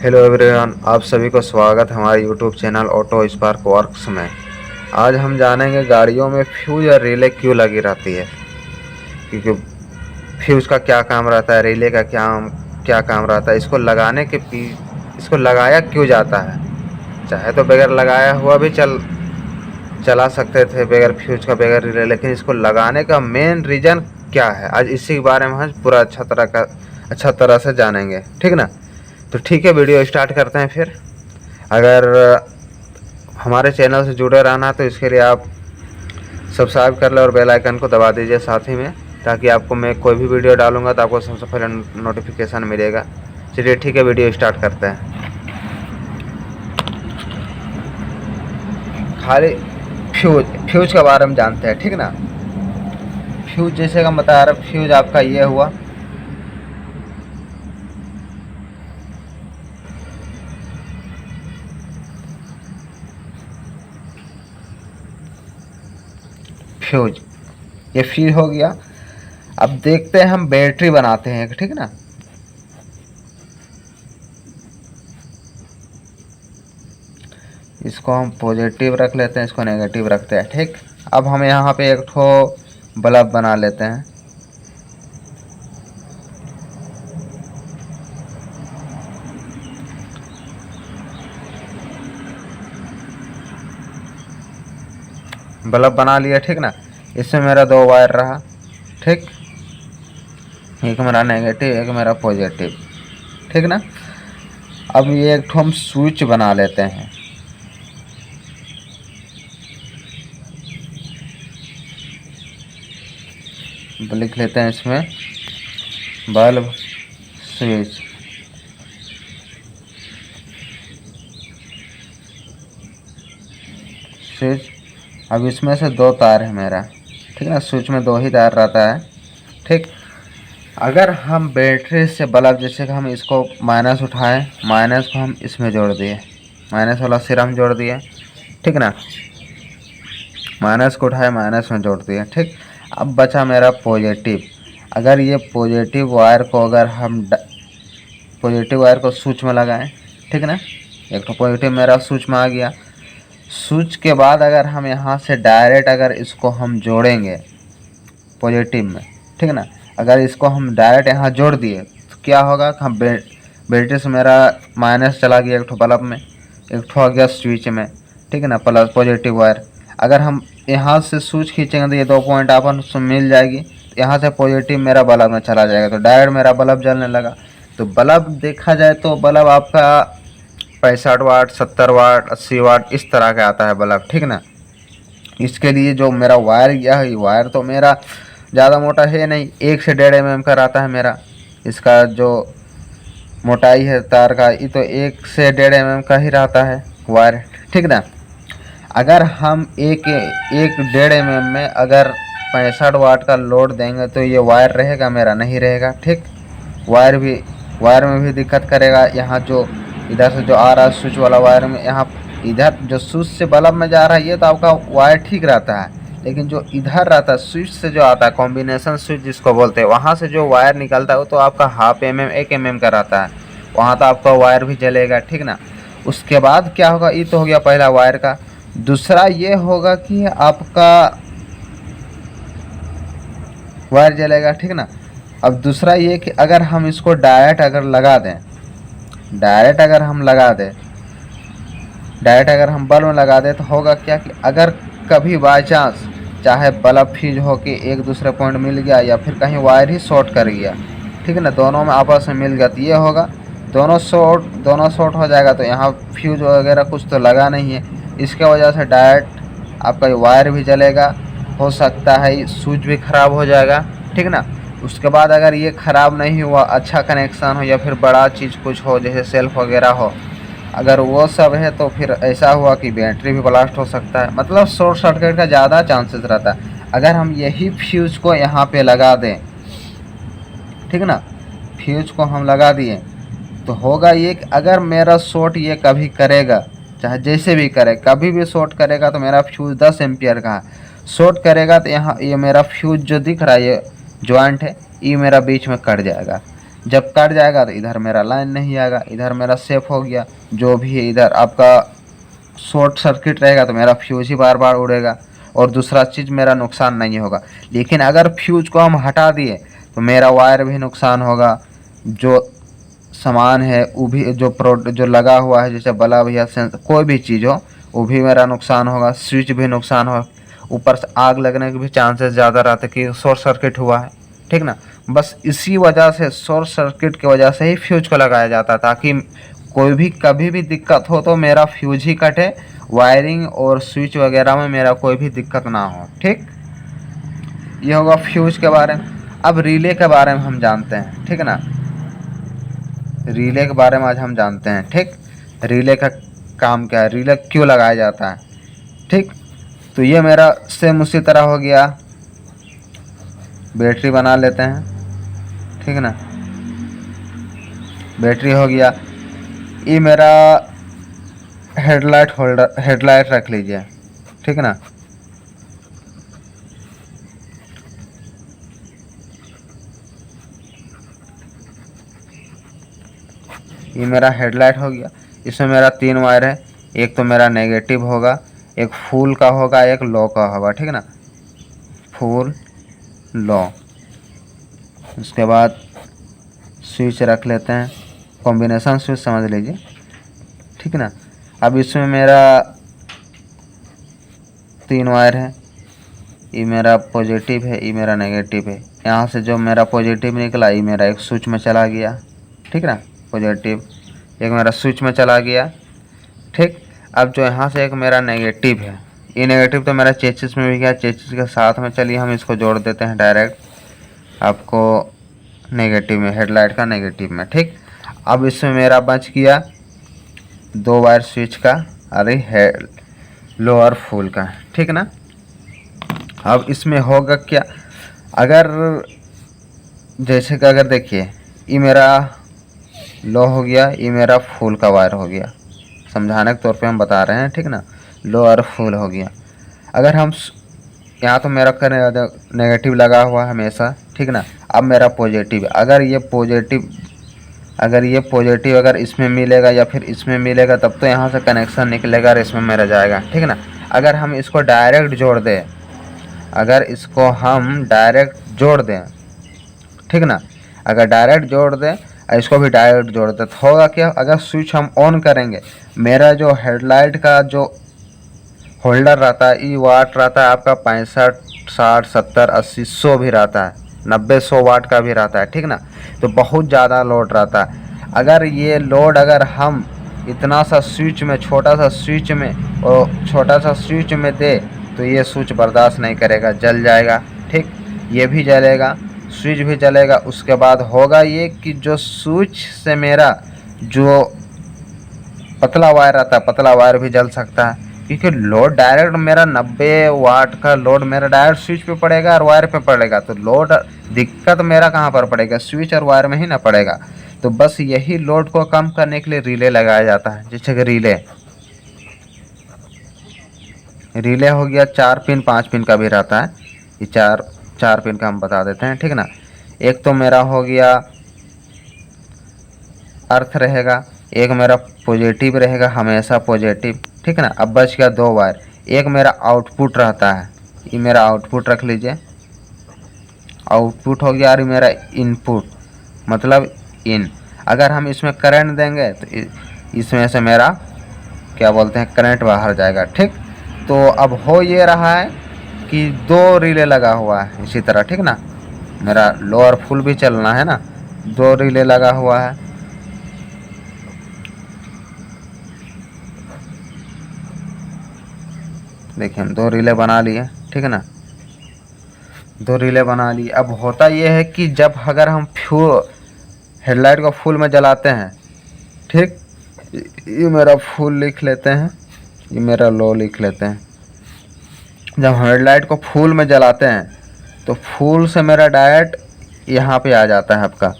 Hello everyone, आप सभी को स्वागत है हमारे YouTube channel auto spark works में। आज हम जानेंगे गाड़ियों में फ्यूज और रिले क्यों लगी रहती है, क्योंकि फ्यूज का क्या काम रहता है, रिले का क्या क्या काम रहता है, इसको लगाया क्यों जाता है। चाहे तो बगैर लगाया हुआ भी चला सकते थे, बगैर फ्यूज का, बगैर रिले, लेकिन इसको लगाने का मेन रीज़न क्या है, आज इसी के बारे में हम पूरा अच्छा तरह से जानेंगे। ठीक ना? तो ठीक है, वीडियो स्टार्ट करते हैं फिर। अगर हमारे चैनल से जुड़े रहना तो इसके लिए आप सब्सक्राइब कर लें और बेल आइकन को दबा दीजिए साथ ही में, ताकि आपको मैं कोई भी वीडियो डालूंगा तो आपको सबसे पहले नोटिफिकेशन मिलेगा। चलिए ठीक है, वीडियो स्टार्ट करते हैं। खाली फ्यूज के बारे में जानते हैं, ठीक ना। फ्यूज जैसे कि हम बता रहे, फ्यूज आपका ये हुआ, फ्यूज, ये फ्यूज हो गया। अब देखते हैं, हम बैटरी बनाते हैं, ठीक ना। इसको हम पॉजिटिव रख लेते हैं, इसको नेगेटिव रखते हैं, ठीक। अब हम यहाँ पे एक ठो बल्ब बना लेते हैं। बल्ब बना लिया, ठीक ना। इसमें मेरा दो वायर रहा, ठीक। एक मेरा नेगेटिव, एक मेरा पॉजिटिव, ठीक ना। अब ये एक ठो हम स्विच बना लेते हैं। लिख लेते हैं इसमें बल्ब स्विच। स्विच, अब इसमें से दो तार है मेरा, ठीक ना। स्विच में दो ही तार रहता है, ठीक। अगर हम बैटरी से बल्ब, जैसे कि हम इसको माइनस उठाएं, माइनस को हम इसमें जोड़ दिए, माइनस वाला सिरा हम जोड़ दिए, ठीक ना। माइनस को उठाए, माइनस में जोड़ दिए, ठीक। अब बचा मेरा पॉजिटिव। अगर ये पॉजिटिव वायर को, अगर हम पॉजिटिव वायर को स्विच में लगाएं, ठीक ना। एक तो पॉजिटिव मेरा स्विच में आ गया। स्विच के बाद अगर हम यहाँ से डायरेक्ट अगर इसको हम जोड़ेंगे पॉजिटिव में, ठीक ना। अगर इसको हम डायरेक्ट यहाँ जोड़ दिए तो क्या होगा, हम बैटरी से मेरा माइनस चला गया एक ठो बल्ब में, एक ठो आ गया स्विच में, ठीक है ना, प्लस पॉजिटिव वायर। अगर हम यहाँ से स्विच खींचेंगे तो ये दो पॉइंट अपन उसमें मिल जाएगी, यहाँ से पॉजिटिव मेरा बल्ब में चला जाएगा, तो डायरेक्ट मेरा बल्ब जलने लगा। तो बल्ब देखा जाए तो बल्ब आपका 65 वाट, 70 वाट, 80 वाट इस तरह का आता है बल्ब, ठीक ना। इसके लिए जो मेरा वायर गया है, वायर तो मेरा ज़्यादा मोटा है नहीं, 1 से 1.5 mm का रहता है मेरा। इसका जो मोटाई है तार का, ये तो 1 से 1.5 mm का ही रहता है वायर, ठीक ना। अगर हम एक 1.5 mm में अगर 65 वाट का लोड देंगे तो ये वायर रहेगा मेरा, नहीं रहेगा, ठीक। वायर में भी दिक्कत करेगा। यहाँ जो इधर से जो आ रहा है स्विच वाला वायर में, यहाँ इधर जो स्विच से बल्ब में जा रहा है ये तो आपका वायर ठीक रहता है, लेकिन जो इधर रहता है स्विच से जो आता है, कॉम्बिनेशन स्विच जिसको बोलते हैं, वहाँ से जो वायर निकलता है वो तो आपका 0.5 mm 1 mm का रहता है, वहाँ तो आपका वायर भी जलेगा, ठीक ना। उसके बाद क्या होगा, ये तो हो गया पहला वायर का। दूसरा ये होगा कि आपका वायर जलेगा, ठीक ना। अब दूसरा ये कि अगर हम इसको डायरेक्ट अगर लगा दें, डायरेक्ट अगर हम लगा दें, डायरेक्ट अगर हम बल्ब में लगा दें तो होगा क्या कि अगर कभी बाई चांस चाहे बल्ब फ्यूज हो के एक दूसरे पॉइंट मिल गया या फिर कहीं वायर ही शॉर्ट कर गया, ठीक है ना, दोनों में आपस में मिल गया, तो ये होगा दोनों शॉर्ट हो जाएगा, तो यहाँ फ्यूज वगैरह कुछ तो लगा नहीं है, इसके वजह से डायरेक्ट आपका वायर भी जलेगा, हो सकता है स्विच भी ख़राब हो जाएगा, ठीक ना। उसके बाद अगर ये ख़राब नहीं हुआ, अच्छा कनेक्शन हो या फिर बड़ा चीज़ कुछ हो जैसे सेल्फ वगैरह हो, अगर वो सब है तो फिर ऐसा हुआ कि बैटरी भी ब्लास्ट हो सकता है, मतलब शॉर्ट सर्किट का ज़्यादा चांसेस रहता है। अगर हम यही फ्यूज को यहाँ पे लगा दें, ठीक ना, फ्यूज को हम लगा दिए तो होगा ये कि अगर मेरा शॉर्ट ये कभी करेगा, चाहे जैसे भी करे, कभी भी शॉर्ट करेगा तो मेरा फ्यूज 10 एम्पियर का है, शॉर्ट करेगा तो यहाँ ये मेरा फ्यूज जो दिख रहा है, ये जॉइंट है, ये मेरा बीच में कट जाएगा। जब कट जाएगा तो इधर मेरा लाइन नहीं आएगा, इधर मेरा सेफ हो गया। जो भी है इधर आपका शॉर्ट सर्किट रहेगा तो मेरा फ्यूज ही बार बार उड़ेगा और दूसरा चीज़ मेरा नुकसान नहीं होगा। लेकिन अगर फ्यूज को हम हटा दिए तो मेरा वायर भी नुकसान होगा, जो सामान है वो भी, जो लगा हुआ है जैसे बल्ब या कोई भी चीज़ हो वो भी मेरा नुकसान होगा, स्विच भी नुकसान होगा। ऊपर से आग लगने के भी चांसेस ज़्यादा रहते कि शॉर्ट सर्किट हुआ है, ठीक ना। बस इसी वजह से, शॉर्ट सर्किट की वजह से ही फ्यूज को लगाया जाता है, ताकि कोई भी कभी भी दिक्कत हो तो मेरा फ्यूज ही कटे, वायरिंग और स्विच वगैरह में मेरा कोई भी दिक्कत ना हो, ठीक। ये होगा फ्यूज के बारे में। अब रिले के बारे में हम जानते हैं, ठीक ना। रिले के बारे में आज हम जानते हैं, ठीक। रिले का काम क्या है, रिले क्यों लगाया जाता है, ठीक। तो ये मेरा सेम उसी तरह हो गया, बैटरी बना लेते हैं, ठीक ना। बैटरी हो गया, ये मेरा हेडलाइट होल्डर, हेडलाइट रख लीजिए, ठीक ना। ये मेरा हेडलाइट हो गया। इसमें मेरा 3 वायर है, एक तो मेरा नेगेटिव होगा, एक फुल का होगा, एक लो का होगा, ठीक ना। फुल, लो। उसके बाद स्विच रख लेते हैं, कॉम्बिनेशन स्विच समझ लीजिए, ठीक ना। अब इसमें मेरा 3 वायर है, ये मेरा पॉजिटिव है, ये मेरा नेगेटिव है। यहाँ से जो मेरा पॉजिटिव निकला ये मेरा एक स्विच में चला गया, ठीक ना। पॉजिटिव एक मेरा स्विच में चला गया, ठीक। अब जो यहाँ से एक मेरा नेगेटिव है, ये नेगेटिव तो मेरा चेसिस में भी गया, चेसिस के साथ में चलिए हम इसको जोड़ देते हैं डायरेक्ट आपको नेगेटिव में, हेडलाइट का नेगेटिव में, ठीक। अब इसमें मेरा बच गया 2 वायर स्विच का, अरे है लोअर फुल का, ठीक ना। अब इसमें होगा क्या, अगर जैसे कि अगर देखिए ये मेरा लो हो गया, ये मेरा फुल का वायर हो गया, समझाने के तौर पे हम बता रहे हैं, ठीक ना। लो और फुल हो गया। अगर हम यहाँ तो मेरा नेगेटिव लगा हुआ है हमेशा, ठीक ना। अब मेरा पॉजिटिव, अगर ये पॉजिटिव अगर इसमें मिलेगा या फिर इसमें मिलेगा तब तो यहाँ से कनेक्शन निकलेगा और इसमें मेरा जाएगा, ठीक ना। अगर हम इसको डायरेक्ट जोड़ दें, अगर इसको हम डायरेक्ट जोड़ दें, ठीक ना, अगर डायरेक्ट जोड़ दें इसको भी डायरेक्ट जोड़ दें तो होगा क्या, अगर स्विच हम ऑन करेंगे, मेरा जो हेडलाइट का जो होल्डर रहता है ई वाट रहता है आपका 65, 60, 70, 80, 100 भी रहता है, 90, 100 वाट का भी रहता है, ठीक ना। तो बहुत ज़्यादा लोड रहता है। अगर ये लोड अगर हम इतना सा स्विच में, छोटा सा स्विच में दे तो ये स्विच बर्दाश्त नहीं करेगा, जल जाएगा, ठीक। ये भी जलेगा, स्विच भी जलेगा। उसके बाद होगा ये कि जो स्विच से मेरा जो पतला वायर आता है, पतला वायर भी जल सकता है, क्योंकि लोड डायरेक्ट मेरा 90 वाट का लोड मेरा डायरेक्ट स्विच पे पड़ेगा और वायर पे पड़ेगा, तो लोड दिक्कत मेरा कहाँ पर पड़ेगा, स्विच और वायर में ही ना पड़ेगा। तो बस यही लोड को कम करने के लिए रिले लगाया जाता है, जैसे कि रिले हो गया 4 पिन 5 पिन का भी रहता है, ये चार पिन का हम बता देते हैं, ठीक ना। एक तो मेरा हो गया अर्थ रहेगा, एक मेरा पॉजिटिव रहेगा, हमेशा पॉजिटिव, ठीक ना। अब बच गया 2 वायर, एक मेरा आउटपुट रहता है, ये मेरा आउटपुट रख लीजिए, आउटपुट हो गया, और मेरा इनपुट मतलब इन। अगर हम इसमें करंट देंगे तो इसमें से मेरा क्या बोलते हैं करंट बाहर जाएगा, ठीक। तो अब हो ये रहा है कि 2 रिले लगा हुआ है इसी तरह, ठीक ना। मेरा लोअर फुल भी चलना है ना, 2 रिले लगा हुआ है। देखिए हम 2 रिले बना लिए, ठीक है ना, 2 रिले बना लिए। अब होता ये है कि जब अगर हम हेडलाइट को फुल में जलाते हैं, ठीक, ये मेरा फुल लिख लेते हैं, ये मेरा लो लिख लेते हैं। जब हेडलाइट को फुल में जलाते हैं तो फुल से मेरा डायरेक्ट यहाँ पे आ जाता है आपका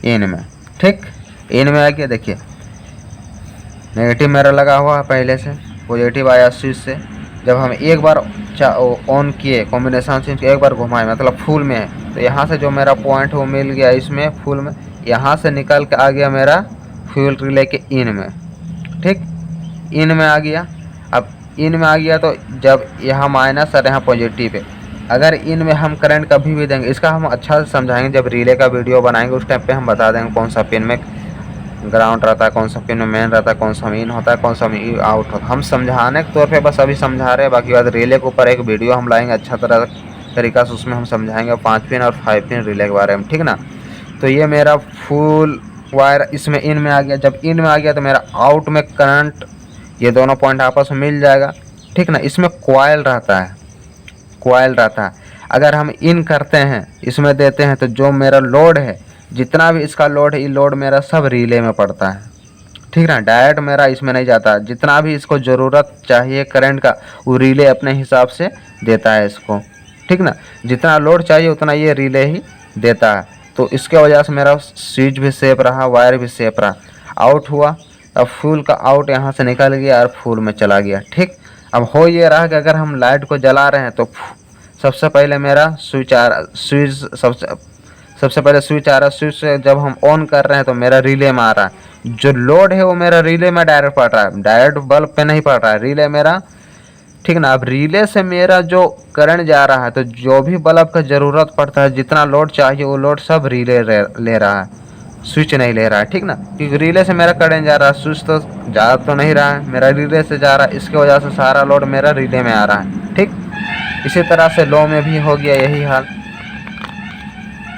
इन में, ठीक। इन में आके देखिए नेगेटिव मेरा लगा हुआ है पहले से, पॉजिटिव आया स्विच से। जब हम एक बार ऑन किए, कॉम्बिनेशन स्विच एक बार घुमाए मतलब फुल में है, तो यहाँ से जो मेरा पॉइंट वो मिल गया इसमें फुल में, यहाँ से निकल के आ गया मेरा फ्यूल रिले के इन में। ठीक, इन में आ गया। अब इन में आ गया तो जब यहाँ माइनस और यहाँ पॉजिटिव है, अगर इन में हम करंट कभी भी देंगे, इसका हम अच्छा से समझाएंगे जब रिले का वीडियो बनाएंगे, उस टाइम पे हम बता देंगे कौन सा पिन में ग्राउंड रहता है, कौन सा पिन में मेन रहता है, कौन सा इन होता है, कौन सा में आउट होता है। हम समझाने के तौर पे बस अभी समझा रहे हैं, बाकी बात रिले के ऊपर एक वीडियो हम लाएंगे अच्छा तरीका से, उसमें हम समझाएंगे 5 पिन और 5 पिन रिले के बारे में। ठीक ना, तो ये मेरा फुल वायर इसमें इन में आ गया। जब इन में आ गया तो मेरा आउट में करंट, ये दोनों पॉइंट आपस में मिल जाएगा। ठीक ना, इसमें कॉइल रहता है, कॉइल रहता है। अगर हम इन करते हैं, इसमें देते हैं, तो जो मेरा लोड है, जितना भी इसका लोड है, ये लोड मेरा सब रिले में पड़ता है। ठीक ना, डायरेक्ट मेरा इसमें नहीं जाता। जितना भी इसको ज़रूरत चाहिए करंट का, वो रिले अपने हिसाब से देता है इसको। ठीक ना, जितना लोड चाहिए उतना ये रिले ही देता है। तो इसके वजह से मेरा स्विच भी सेफ रहा, वायर भी सेफ रहा। आउट हुआ, अब फुल का आउट यहाँ से निकल गया और फुल में चला गया। ठीक, अब हो ये रहा कि अगर हम लाइट को जला रहे हैं तो सबसे पहले मेरा स्विच आ रहा, सबसे पहले स्विच आ रहा, स्विच से जब हम ऑन कर रहे हैं तो मेरा रिले में आ रहा है। जो लोड है वो मेरा रिले में डायरेक्ट पड़ रहा है, डायरेक्ट बल्ब पे नहीं पड़ रहा है, रिले मेरा। ठीक ना, अब रिले से मेरा जो करंट जा रहा है, तो जो भी बल्ब का ज़रूरत पड़ता है, जितना लोड चाहिए वो लोड सब रिले ले रहा है, स्विच नहीं ले रहा है। ठीक ना, क्योंकि रिले से मेरा करंट जा रहा है, स्विच तो जा तो नहीं रहा है, मेरा रिले से जा रहा है, इसके वजह से सारा लोड मेरा रिले में आ रहा है। ठीक, इसी तरह से लो में भी हो गया यही हाल,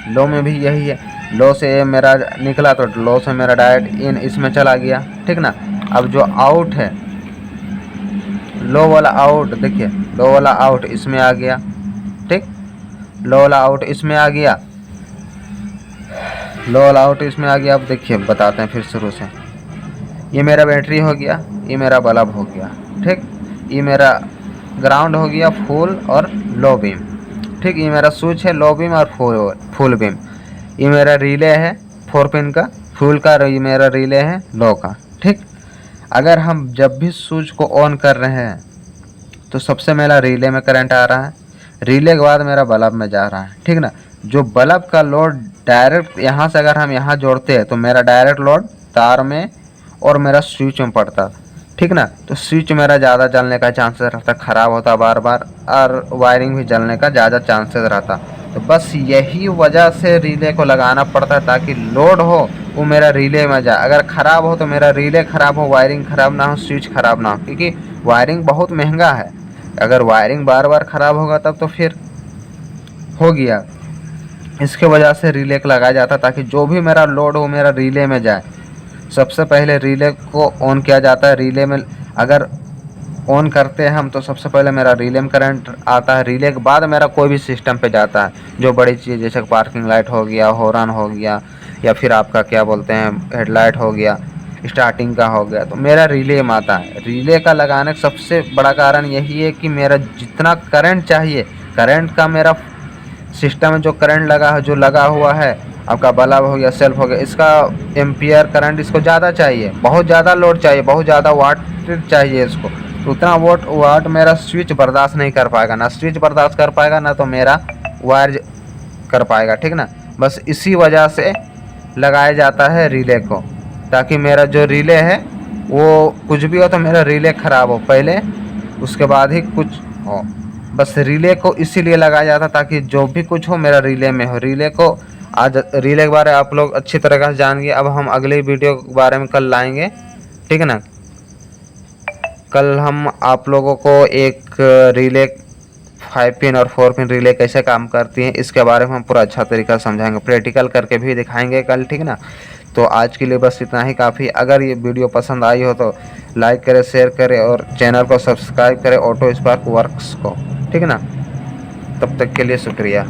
लो में भी यही है। लो से मेरा निकला तो लो से मेरा डायरेक्ट इन इसमें चला गया। ठीक ना, अब जो आउट है, लो वाला आउट, देखिए लो वाला आउट इसमें आ गया। ठीक, लो वाला आउट इसमें आ गया, लो वाला आउट इसमें आ गया। अब देखिए बताते हैं फिर शुरू से। ये मेरा बैटरी हो गया, ये मेरा बल्ब हो गया। ठीक, ये मेरा ग्राउंड हो गया फुल और लो बीम। ठीक, ये मेरा स्विच है लो बीम और फुल बीम। ये मेरा रिले है 4 पिन का फुल का, ये मेरा रिले है लो का। ठीक, अगर हम जब भी स्विच को ऑन कर रहे हैं तो सबसे मेरा रिले में करंट आ रहा है, रिले के बाद मेरा बल्ब में जा रहा है। ठीक ना, जो बल्ब का लोड डायरेक्ट यहाँ से अगर हम यहाँ जोड़ते हैं तो मेरा डायरेक्ट लोड तार में और मेरा स्विच में पड़ता। ठीक ना, तो स्विच मेरा ज़्यादा जलने का चांसेस रहता, ख़राब होता बार बार, और वायरिंग भी जलने का ज़्यादा चांसेस रहता। तो बस यही वजह से रिले को लगाना पड़ता है, ताकि लोड हो वो मेरा रिले में जाए। अगर ख़राब हो तो मेरा रिले ख़राब हो, वायरिंग ख़राब ना हो, स्विच ख़राब ना हो, क्योंकि वायरिंग बहुत महंगा है। अगर वायरिंग बार बार ख़राब होगा तब तो फिर हो गया। इसके वजह से रिले को लगाया जाता है, ताकि जो भी मेरा लोड हो मेरा रिले में जाए। सबसे पहले रिले को ऑन किया जाता है। रिले में अगर ऑन करते हैं हम तो सबसे पहले मेरा रिले में करंट आता है, रिले के बाद मेरा कोई भी सिस्टम पे जाता है, जो बड़ी चीज़ जैसे पार्किंग लाइट हो गया, हॉर्न हो गया, या फिर आपका क्या बोलते हैं हेडलाइट हो गया, स्टार्टिंग का हो गया, तो मेरा रिले में आता है। रिले का लगाने का सबसे बड़ा कारण यही है कि मेरा जितना करंट चाहिए, करंट का मेरा सिस्टम में जो करंट लगा है, जो लगा हुआ है, आपका बल्ब हो गया, सेल्फ हो गया, इसका एम्पियर करंट इसको ज़्यादा चाहिए, बहुत ज़्यादा लोड चाहिए, बहुत ज़्यादा वाट चाहिए इसको। तो उतना वाट मेरा स्विच बर्दाश्त नहीं कर पाएगा, ना स्विच बर्दाश्त कर पाएगा, ना तो मेरा वायर कर पाएगा। ठीक ना, बस इसी वजह से लगाया जाता है रिले को, ताकि मेरा जो रिले है वो कुछ भी हो तो मेरा रिले ख़राब हो पहले, उसके बाद ही कुछ हो। बस रिले को इसीलिए लगाया जाता ताकि जो भी कुछ हो मेरा रिले में हो। रिले को आज रिले के बारे में आप लोग अच्छी तरह से जान गए। अब हम अगले वीडियो के बारे में कल लाएंगे। ठीक है ना, कल हम आप लोगों को एक रिले 5 पिन और 4 पिन रिले कैसे काम करती हैं इसके बारे में हम पूरा अच्छा तरीका समझाएंगे, प्रैक्टिकल करके भी दिखाएंगे कल। ठीक है ना, तो आज के लिए बस इतना ही काफ़ी। अगर ये वीडियो पसंद आई हो तो लाइक करें, शेयर करें और चैनल को सब्सक्राइब करें ऑटो स्पार्क वर्क्स को। ठीक है ना, तब तक के लिए शुक्रिया।